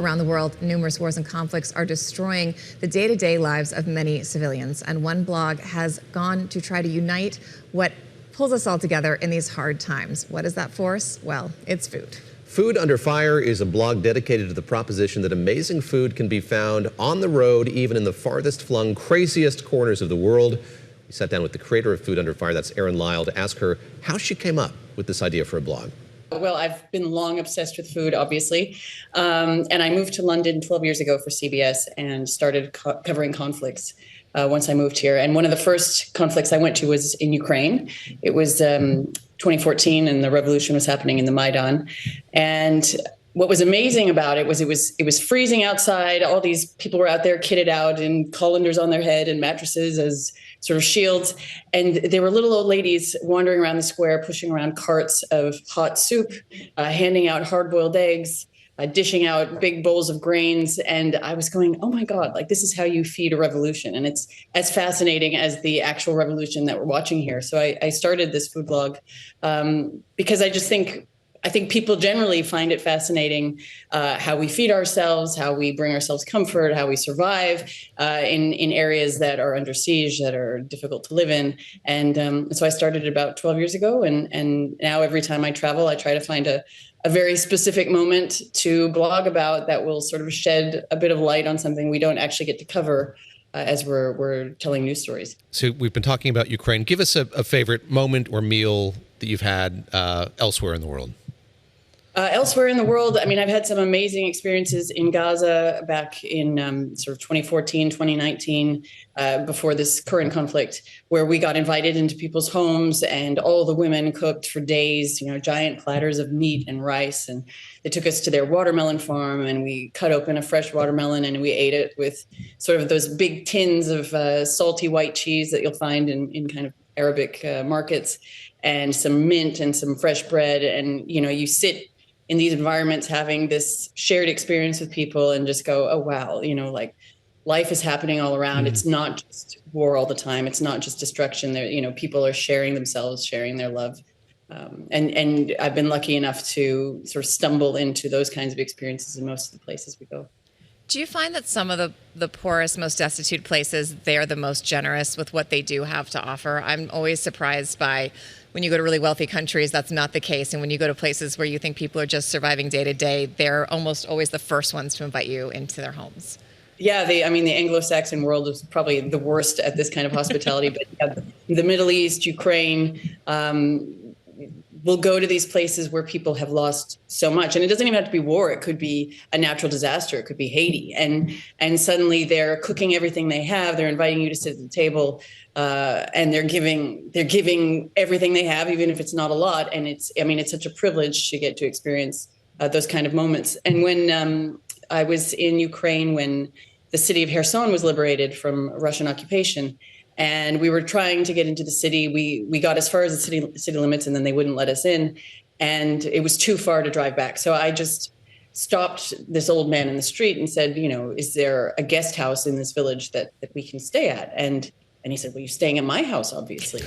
Around the world, numerous wars and conflicts are destroying the day-to-day lives of many civilians. And one blog has gone to try to unite what pulls us all together in these hard times. What is that force? Well, it's food. Food Under Fire is a blog dedicated to the proposition that amazing food can be found on the road, even in the farthest flung, craziest corners of the world. We sat down with the creator of Food Under Fire, that's Erin Lyall, to ask her how she came up with this idea for a blog. Well, I've been long obsessed with food, obviously. And I moved to London 12 years ago for CBS and started covering conflicts once I moved here. And one of the first conflicts I went to was in Ukraine. It was 2014 and the revolution was happening in the Maidan. And what was amazing about it was it was freezing outside. All these people were out there kitted out in colanders on their head and mattresses as sort of shields. And there were little old ladies wandering around the square, pushing around carts of hot soup, handing out hard-boiled eggs, dishing out big bowls of grains. And I was going, oh my God, like this is how you feed a revolution. And it's as fascinating as the actual revolution that we're watching here. So I started this food blog because I think people generally find it fascinating how we feed ourselves, how we bring ourselves comfort, how we survive in areas that are under siege, that are difficult to live in. And so I started about 12 years ago. And now every time I travel, I try to find a very specific moment to blog about that will sort of shed a bit of light on something we don't actually get to cover as we're telling news stories. So we've been talking about Ukraine. Give us a favorite moment or meal that you've had elsewhere in the world. Elsewhere in the world, I mean, I've had some amazing experiences in Gaza back in sort of 2014, 2019, before this current conflict, where we got invited into people's homes and all the women cooked for days, giant platters of meat and rice. And they took us to their watermelon farm and we cut open a fresh watermelon and we ate it with sort of those big tins of salty white cheese that you'll find in kind of Arabic markets, and some mint and some fresh bread. And, you sit in these environments having this shared experience with people and just go, oh, wow, like life is happening all around. It's not just war all the time. It's not just destruction. There, people are sharing themselves, sharing their love. And I've been lucky enough to sort of stumble into those kinds of experiences in most of the places we go. Do you find that some of the poorest, most destitute places, they're the most generous with what they do have to offer? I'm always surprised by when you go to really wealthy countries, that's not the case. And when you go to places where you think people are just surviving day to day, they're almost always the first ones to invite you into their homes. Yeah, the Anglo-Saxon world is probably the worst at this kind of hospitality. But yeah, the Middle East, Ukraine, we'll go to these places where people have lost so much. And it doesn't even have to be war. It could be a natural disaster. It could be Haiti. And suddenly they're cooking everything they have. They're inviting you to sit at the table. And they're giving everything they have, even if it's not a lot. And it's such a privilege to get to experience those kind of moments. And when I was in Ukraine, when the city of Kherson was liberated from Russian occupation, and we were trying to get into the city, we got as far as the city limits, and then they wouldn't let us in. And it was too far to drive back. So I just stopped this old man in the street and said, is there a guest house in this village that we can stay at? And he said, well, you're staying at my house, obviously.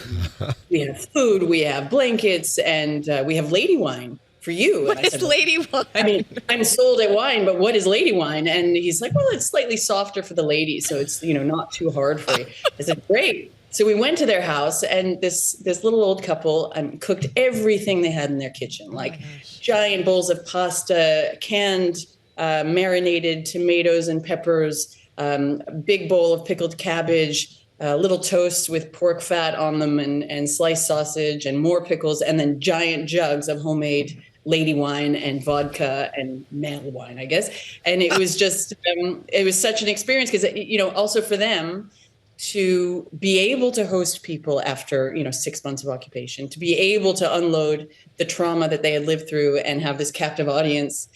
We have food, we have blankets, and we have lady wine for you. What is lady wine? I'm sold at wine, but what is lady wine? And he's like, well, it's slightly softer for the ladies, so it's, not too hard for you. I said, great. So we went to their house, and this little old couple cooked everything they had in their kitchen, like giant bowls of pasta, canned, marinated tomatoes and peppers, a big bowl of pickled cabbage, little toasts with pork fat on them and sliced sausage and more pickles, and then giant jugs of homemade lady wine and vodka and male wine, I guess. And it was just, it was such an experience because, also for them to be able to host people after, 6 months of occupation, to be able to unload the trauma that they had lived through and have this captive audience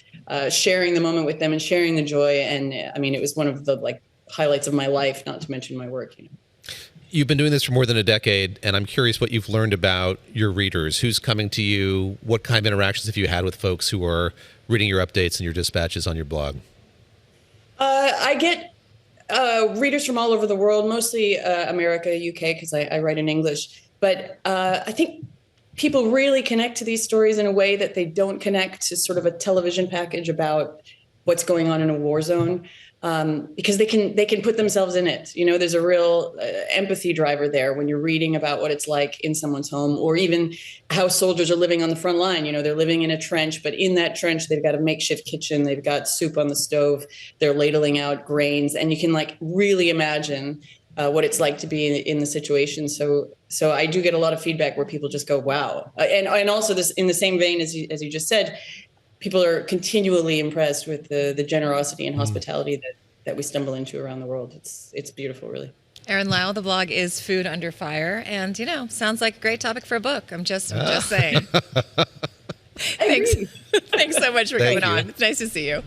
sharing the moment with them and sharing the joy. And it was one of the highlights of my life, not to mention my work, You've been doing this for more than a decade, and I'm curious what you've learned about your readers. Who's coming to you? What kind of interactions have you had with folks who are reading your updates and your dispatches on your blog? I get readers from all over the world, mostly America, UK, because I write in English. But I think people really connect to these stories in a way that they don't connect to sort of a television package about what's going on in a war zone, because they can put themselves in it. You know, there's a real empathy driver there when you're reading about what it's like in someone's home, or even how soldiers are living on the front line. You know, they're living in a trench, but in that trench, they've got a makeshift kitchen. They've got soup on the stove. They're ladling out grains, and you can like really imagine what it's like to be in the situation. So I do get a lot of feedback where people just go, wow. And also this, in the same vein as you just said, people are continually impressed with the generosity and hospitality that we stumble into around the world. It's beautiful, really. Erin Lyall, the blog is Food Under Fire, and sounds like a great topic for a book. I'm just saying. Thanks so much for coming on. It's nice to see you.